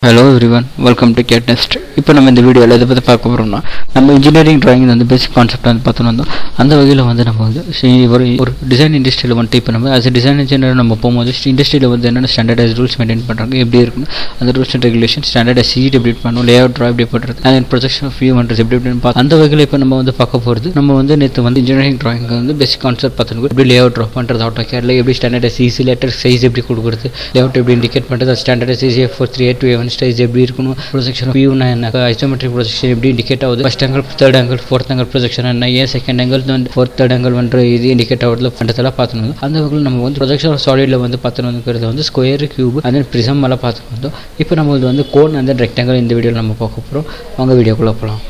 Hello everyone, welcome to CAD NEST. இப்போ நம்ம இந்த வீடியோவில் எதை பற்றி பார்க்க போகிறோம்னா, நம்ம இன்ஜினியரிங் டிராயிங் வந்து பேசிக் கான்செப்ட் வந்து பார்த்துன்னு வந்தோம். அந்த வகையில் வந்து நம்ம வந்து ஒரு டிசைன் இண்டஸ்ட்ரியில் வந்துட்டு இப்போ நம்ம ஆஸ் எ டிசைன் இன்ஜினியர் நம்ம போகும்போது இண்டஸ்ட்ரியில் வந்து என்னென்ன ஸ்டாண்டர்டைஸ் ரூல்ஸ் மெயின்டைன் பண்ணுறாங்க, எப்படி இருக்கணும், அந்த rules and regulation standardize sheet எப்படி பண்ணணும், லே அவுட் ட்ரா எப்படி பண்ணுறது, அண்ட் ப்ரொஜெக்ஷன் ஆஃப் வியூ பண்ணுறது எப்படி எப்படின்னு பார்த்து அந்த வகையில் இப்போ நம்ம வந்து பார்க்க போகிறது. நம்ம வந்து நேற்று வந்து இன்ஜினியரிங் டிராயிங் வந்து பேசிக் கான்செப்ட் பார்த்துன்னு எப்படி லே அவுட் ட்ரா பண்ணுறது, AutoCADல எப்படி ஸ்டாண்டர்டைஸ் ஈஸி லெட்டர் சைஸ் எப்படி கொடுக்குறது, லே அவுட் எப்படி இண்டிகேட் பண்ணுறது, ஸ்டாண்டர்டைஸ் A4 3A2 A1 ஸ்டைஸ் எப்படி இருக்கணும், ப்ரொஜெக்ஷன் வியூனா என்ன, ஐசோமெட்ரிக் ப்ரொஜெக்ஷன் எப்படி இண்டிகேட் ஆகுது, first angle third angle fourth angle projection என்ன, ஏன் செகண்ட் ஆங்கிள் வந்து ஃபோர்த் தேர்ட் ஆங்கிள் வந்து இது இண்டிகேட் ஆகுதுல பண்ணுறதெல்லாம் பார்த்துன்னு அந்த வகையில் நம்ம வந்து ப்ரொஜெக்ஷன் சாலிடில் வந்து பார்த்துன்னு வந்துக்கிறது வந்து ஸ்கொயர் கியூப் அந்த பிரிசம் எல்லாம் பார்த்துட்டு வந்தோம். இப்போ நம்ம வந்து கோன் அந்த ரெக்டாங்கிள் இந்த வீடியோவில் நம்ம பார்க்க போகிறோம். அவங்க வீடியோக்குள்ளே போகலாம்.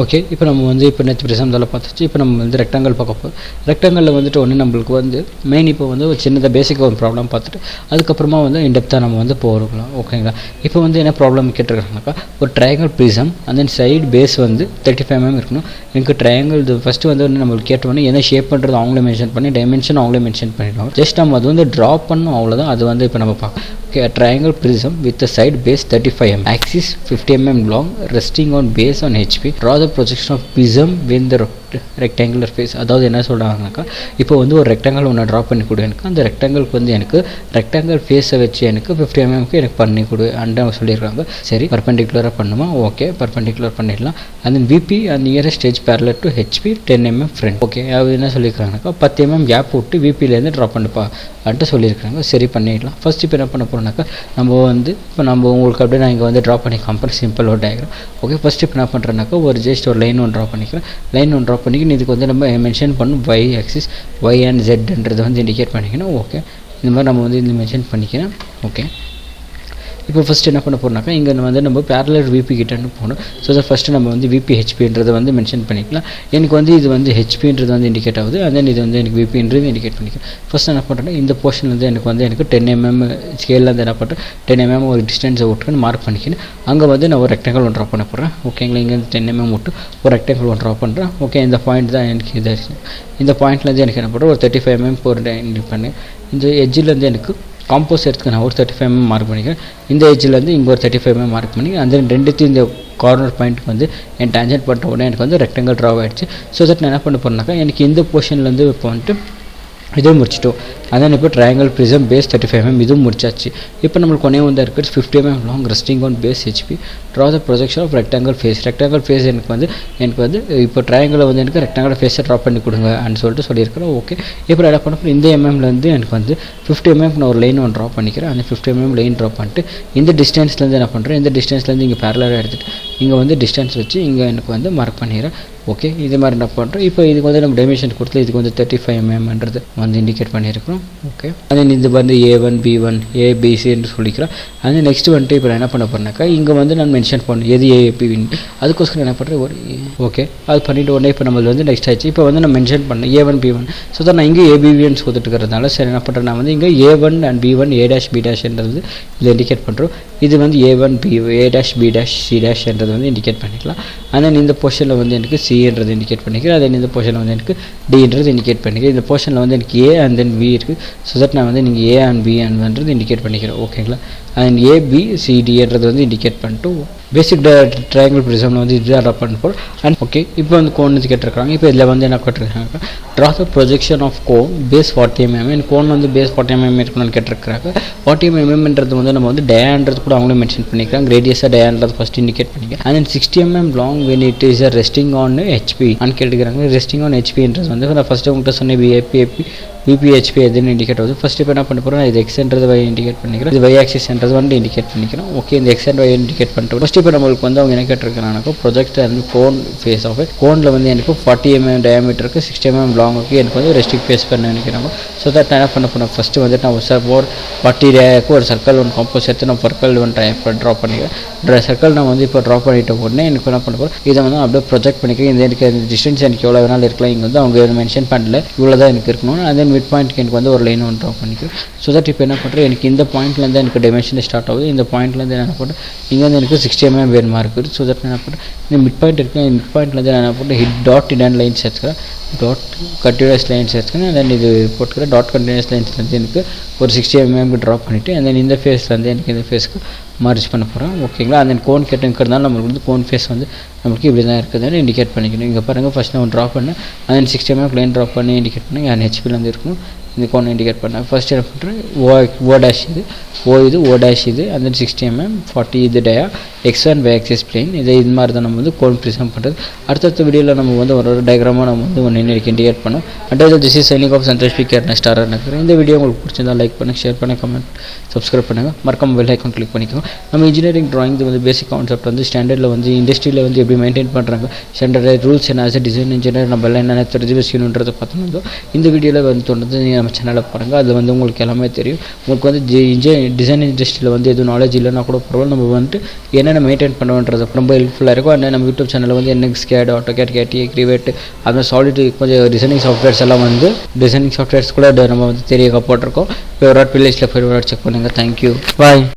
ஓகே, இப்போ நம்ம வந்து இப்போ நேற்று பிரிசம்ல பார்த்துச்சு. இப்போ நம்ம வந்து ரெக்டாங்கிள் பார்க்க போகிறோம். ரெக்டாங்கிளில் வந்துட்டு ஒன்று நம்மளுக்கு வந்து மெயின் இப்போ வந்து ஒரு சின்னதாக பேசிக்காக ஒரு ப்ராப்ளம் பார்த்துட்டு அதுக்கப்புறமா வந்து இன்டெப்த்தாக நம்ம வந்து போகிறோம். ஓகேங்களா, இப்போ வந்து என்ன ப்ராப்ளம் கேட்டிருக்காங்கனாக்கா, ஒரு ட்ரையாங்கிள் ப்ரிசம் அந்த சைடு பேஸ் வந்து 35 mm இருக்கணும். எனக்கு ட்ரையாங்கிள் இது ஃபஸ்ட்டு வந்து நம்மளுக்கு கேட்டோன்னே என்ன ஷேப் பண்ணுறது அவங்களே மென்ஷன் பண்ணி டைமென்ஷன் அவங்களே மென்ஷன் பண்ணிடுவாங்க. ஜஸ்ட் நம்ம அது வந்து ட்ரா பண்ணணும், அவ்வளோதான். அது வந்து இப்போ நம்ம பார்க்கலாம். Okay, a triangle prism with a side base 35 mm, axis 50 mm long, resting on base on HP. Draw the projection of prism when the rectangular face. அதாவது என்ன சொல்கிறாங்கனாக்கா, இப்போ வந்து ஒரு ரெக்டாங்கிள் ஒன்று ட்ரா பண்ணி கொடு, எனக்கு அந்த ரெக்டாங்கிளுக்கு வந்து எனக்கு ரெக்டாங்கிள் ஃபேஸை வச்சு எனக்கு 50 mm எனக்கு பண்ணி கொடு அண்ட் சொல்லியிருக்காங்க. சரி, பர்பெண்டிகுலராக பண்ணுமா? ஓகே, பர்பெண்டிகுலர் பண்ணிடலாம். அந்த விபி அந்த nearest edge parallel to HP 10 mm front. Okay, அது என்ன சொல்லியிருக்காங்கனாக்கா 10 mm கேப் விட்டு விபிலேருந்து ட்ரா பண்ணுப்பா அப்படின்ட்டு சொல்லியிருக்காங்க. சரி, பண்ணிடலாம். ஃபர்ஸ்ட் இப்போ என்ன பண்ண போகிறோம்னாக்கா, நம்ம வந்து இப்போ நம்ம உங்களுக்கு அப்படியே நான் இங்கே வந்து ட்ரா பண்ணி காம்பேர் சிம்பிள் ஒரு டயக்ராம். ஓகே, ஃபஸ்ட் இப்போ என்ன பண்ணுறேன்னாக்கா, ஒரு ஜஸ்ட் ஒரு லைன் ஒன்று ட்ரா பண்ணிக்கிறேன். லைன் ஒன்று ட்ரா பண்ணிக்கணும். இதுக்கு வந்து நம்ம மென்ஷன் பண்ணும் y ஆக்சிஸ் y அண்ட் zன்றதை வந்து இண்டிகேட் பண்ணிக்கணும். ஓகே, இந்த மாதிரி நம்ம வந்து இது மென்ஷன் பண்ணிக்கிறேன். ஓகே, இப்போ ஃபஸ்ட்டு என்ன பண்ண போகிறோம்னாக்கா, இங்கே வந்து நம்ம பேரலர் விபி கிட்டன்னு போகணும். ஸோ அதை ஃபஸ்ட்டு நம்ம வந்து விபி ஹெச்பின்றதை வந்து மென்ஷன் பண்ணிக்கலாம். எனக்கு வந்து இது வந்து ஹெச்பின்றது வந்து இண்டிகேட் ஆகுது, அண்ட் தென் இது வந்து எனக்கு விபின்றது இண்டிகேட் பண்ணிக்கலாம். ஃபஸ்ட் என்ன பண்ணுறேன்னா, இந்த போர்ஷன் வந்து எனக்கு 10 mm ஸ்கேலில் வந்து என்ன பண்ணுறேன், 10 mm ஒரு டிஸ்டன்ஸை விட்டுன்னு மார்க் பண்ணிக்கணும். அங்கே வந்து நான் ஒரு ரெக்டாங்கிள் ஒன்று ட்ரா பண்ண போகிறேன். ஓகேங்களா, இங்கே வந்து 10 mm விட்டு ஒரு ரெக்டாங்கிள் ஒன்று ட்ரா பண்ணுறேன். ஓகே, இந்த பாயிண்ட் தான் எனக்கு இதாச்சு. இந்த பாயிண்ட்லேருந்து எனக்கு என்ன பண்ணுறேன், ஒரு 35 mm ஒரு இண்டிகேட் பண்ணி இந்த எட்ஜிலேருந்து எனக்கு காம்போஸ் எடுத்துக்க நான் ஒரு 35 mm மார்க் பண்ணிக்கிறேன். இந்த எட்ஜிலேருந்து இங்கே ஒரு 35 mm மார்க் பண்ணி அந்த ரெண்டுத்தையும் இந்த கார்னர் பாயிண்ட்டுக்கு வந்து என் டேஞ்சன்ட் பண்ணிட்ட உடனே எனக்கு வந்து ரெக்டாங்கிள் ட்ரா ஆகிடுச்சு. ஸோ தட் நான் என்ன பண்ண போகிறேன்னாக்கா, எனக்கு இந்த போர்ஷன்லேருந்து இப்போ வந்துட்டு இதுவும் முடிச்சிட்டோம். அதான் இப்போ ட்ரையாங்கிள் ப்ரிசம் பேஸ் 35 mm இதுவும் முடிச்சாச்சு. இப்போ நம்மளுக்கு ஒன்றே வந்து இருக்குது 50 mm long resting on base HP. Draw the projection of rectangle face. Rectangle face எனக்கு வந்து இப்போ ட்ரையாங்கிள் வந்து எனக்கு ரெக்டாங்கிள் ஃபேஸை ட்ரா பண்ணி கொடுங்க அப்படின்னு சொல்லிட்டு சொல்லியிருக்கிறேன். ஓகே, இப்போ என்ன பண்ண இந்த எம்எம்லேருந்து எனக்கு வந்து 50 mm நான் ஒரு லைன் ஒன்று ட்ரா பண்ணிக்கிறேன். அந்த 50 mm லைன் ட்ரா பண்ணிட்டு இந்த டிஸ்டன்ஸ்லேருந்து என்ன பண்ணுறேன், இந்த டிஸ்டன்ஸ்லேருந்து இங்கே பேரலராக எடுத்துகிட்டு இங்கே வந்து டிஸ்டன்ஸ் வச்சு இங்கே எனக்கு வந்து மார்க் பண்ணிடுறேன். ஓகே, இது மாதிரி என்ன பண்ணுறோம், இப்போ இதுக்கு வந்து நம்ம டைமென்ஷன் கொடுத்து இதுக்கு வந்து 35 mmன்றது வந்து இண்டிகேட் பண்ணியிருக்கிறோம். ஓகே, அது இது வந்து A1 B1 ABC என்று சொல்லிக்கிறோம். அது நெக்ஸ்ட் வந்துட்டு இப்போ நான் என்ன பண்ண போகிறேன்னாக்கா, இங்கே வந்து நான் மென்ஷன் பண்ணணும் எது ABன்னு, அதுக்கோசரம் என்ன பண்ணுறேன் ஒரு ஓகே அது பண்ணிவிட்டு உடனே இப்போ நம்மளுக்கு வந்து நெக்ஸ்ட் ஆச்சு. இப்போ வந்து நான் மென்ஷன் பண்ணேன் A1 B1. ஸோ தான் நான் இங்கே ABVன்னு கொடுத்துட்டு இருக்கிறதுனால சரி என்ன பண்ணுறேன், நான் வந்து இங்கே A1 and B1 A', B' இதில் இண்டிகேட் பண்ணுறோம். இது வந்து A1 B A', B', C' வந்து இண்டிகேட் பண்ணிக்கலாம். ஆனால் இந்த போர்ஷனில் வந்து எனக்கு சின்றது இண்டிகேட் பண்ணிக்கிறேன். அதே இந்த போர்ஷனில் வந்து எனக்கு டின்றது இண்டிகேட் பண்ணிக்கிறேன். இந்த போர்ஷனில் வந்து எனக்கு A அண்ட் தென் V இருக்குது. ஸோ தட் நான் வந்து நீங்கள் A and B and indicate பண்ணிக்கிறேன். ஓகேங்களா, அண்ட் ABCDன்றது வந்து இண்டிகேட் பண்ணிட்டு பேசிக் ட்ரையாங்கிள் ப்ரிசமில் வந்து இதுதான் ட்ரா பண்ண போகிறோம். அண்ட் ஓகே, இப்போ வந்து கோன் வந்து கேட்டிருக்காங்க. இப்போ இதில் வந்து என்ன கேட்டிருக்காங்க, draw the projection of cone base 40 mm. எனக்கு கோன் வந்து பேஸ் 40 mm இருக்கணும்னு கேட்டிருக்காங்க. 40 mmன்றது வந்து நம்ம வந்து டயான்றது கூட அவங்களே மென்ஷன் பண்ணிக்கிறாங்க. ரேடியஸாக டயான்றது ஃபஸ்ட் இண்டிகேட் பண்ணிக்கிறேன். And then 60 mm long when it is resting on HP and கேட்டுக்கிறாங்க. ரெஸ்டிங் ஆன் ஹெச்பின்றது வந்து நான் ஃபஸ்ட்டு உங்கள்கிட்ட சொன்ன VPHP எதுன்னு இண்டிகேட் ஆகுது. ஃபஸ்ட் இப்போ என்ன பண்ண போகிறோம், இது எக்ஸ்ன்றது Y இண்டிகேட் பண்ணிக்கிறேன், இது Y ஆக்சிஸ்ன்றது வந்து இண்டிகேட் பண்ணிக்கிறோம். ஓகே, இந்த X அண்ட் Y இண்டிகேட் பண்ணிட்டு ஃபஸ்ட் இப்போ நம்மளுக்கு வந்து அவங்க என்ன கேட்டிருக்காங்கனாக்கா, project and cone face of கோனில் வந்து எனக்கு 40 mm டயாமீட்டருக்கு 60 mm லாங்குக்கு எனக்கு வந்து ரெஸ்டிக் ஃபேஸ் பண்ண நினைக்கிறாங்க. ஸோ தட் நான் என்ன பண்ண போகிறேன், ஃபஸ்ட்டு வந்துட்டு நான் ஒரு 40 டேக்கு ஒரு சர்க்கிள் ஒன்று காம்போஸ் எடுத்து நான் சர்க்கிள் ஒன்று ட்ரா பண்ணிக்கிறேன். சர்க்கிள் நான் வந்து இப்போ ட்ரா பண்ணிட்ட உடனே எனக்கு என்ன பண்ண போகிறேன், இதை வந்து அப்படியே ப்ரொஜெக்ட் பண்ணிக்கிறேன். இந்த எனக்கு அந்த டிஸ்டன்ஸ் எனக்கு எவ்வளோ வேணாலும் இருக்கலாம். இங்கே வந்து அவங்க மென்ஷன் பண்ணல இவ்வளோ தான் எனக்கு இருக்கணும். அதே மிட் பாயிண்ட்க்கு எனக்கு வந்து ஒரு லைன் ஒன்று ட்ரா பண்ணிக்கிறேன். ஸோ தட் இப்போ என்ன பண்ணுறேன், எனக்கு இந்த பாயிண்ட்லேருந்து எனக்கு டைமென்ஷன் பாயிண்ட்லேருந்து ஸ்டார்ட் ஆகுது. இந்த பாயிண்ட்லேருந்து என்ன போட்டு இங்கே வந்து எனக்கு 60 mm வேணுமா இருக்குது. ஸோ தட் என்ன போட்டு இந்த மிட் பாயிண்ட் இருக்குது. இந்த மிட் பாயிண்ட்லேருந்து என்ன போட்டு ஹிட் டாட் இடன் லைன்ஸ் எடுத்துக்கிறேன். டாட் கண்டினியூஸ் லைன்ஸ் எடுத்துக்கிறேன். தென் இது போட்டுக்கிறேன். டாட் கண்டினியூஸ் லைன்ஸ்லேருந்து எனக்கு ஒரு 60 mm ட்ராப் பண்ணிவிட்டு and then இந்த ஃபேஸ்லேருந்து எனக்கு இந்த ஃபேஸ்க்கு மார்ஜ் பண்ண போகிறோம். ஓகேங்களா. அந்த கோன் கேட்டுங்கிறதுனால நம்மளுக்கு வந்து கோன் ஃபேஸ் வந்து நம்மளுக்கு இப்படி தான் இருக்குதுன்னு இண்டிகேட் பண்ணிக்கணும். இங்கே பாருங்கள், ஃபஸ்ட் நான் ட்ராப் பண்ணேன். and 60 mm லைன் ட்ராப் பண்ணி இண்டிகேட் பண்ணி என் ஹெச்பிலேருந்து இருக்கும் இந்த கோன் இண்டிகேட் பண்ணேன். ஃபஸ்ட் என்ன பண்ணுறேன், ஓ டேஷ் இது ஓ டேஷ் இது and then 60 mm 40 இது டயா x1 by axis plane. இது மாதிரி தான் நம்ம வந்து கோன் ப்ரிசம் பண்ணுறது. அடுத்த வீடியோவில் நம்ம வந்து ஒரு டயக்ராமாக நம்ம வந்து ஒன்று இண்டிகேட் பண்ணோம். And this is signing off Santosh CAD NEST நினைக்கிறேன். இந்த வீடியோ உங்களுக்கு பிடிச்சிருந்தா லைக் பண்ணுங்கள், ஷேர் பண்ணுங்கள், கமெண்ட் சப்ஸ்கிரைப் பண்ணுங்கள், மறக்காம பெல் ஐக்கான் கிளிக் பண்ணிக்கோங்க. நம்ம இன்ஜினியரிங் ட்ராயிங் வந்து பேசிக் கான்செப்ட் வந்து ஸ்டாண்டர்டில் வந்து இண்டஸ்ட்ரியில் வந்து எப்படி மெயின்டைன் பண்ணுறாங்க, ஸ்டாண்டர்ட் ரூல்ஸ் என்ன, ஆஸ் டிசைன் இன்ஜினியர் நம்ம எல்லாம் என்னென்ன தெரிஞ்சு வச்சுக்கணுன்றதை பார்த்தோம்னா இந்த வீடியோவில் வந்து தோணுது. நம்ம சேனலில் பாருங்கள், அது வந்து உங்களுக்கு எல்லாமே தெரியும். உங்களுக்கு வந்து டிசைன் இண்டஸ்ட்ரியில் வந்து எதுவும் நாலேஜ் இல்லைன்னா கூட பரவாயில்ல, நம்ம வந்துட்டு என்னென்ன மெயின்டைன் பண்ணுறோன்றது ரொம்ப ஹெல்ப்ஃபுல்லாக இருக்கும். அண்ட் நம்ம யூடியூப் சேனலில் வந்து NX CAD, AutoCAD, CATIA, Create அந்த சாலிட் கொஞ்சம் டிசைனிங் சாஃப்ட்வேர்ஸ் எல்லாம் வந்து டிசைனிங் சாஃப்ட்வேர்ஸ் கூட நம்ம வந்து தெரிய போட்டிருக்கோம். இப்போ ஒரு பிளேலிஸ்ட்டில் போய் செக் பண்ணுங்கள். தேங்க்யூ, பாய்.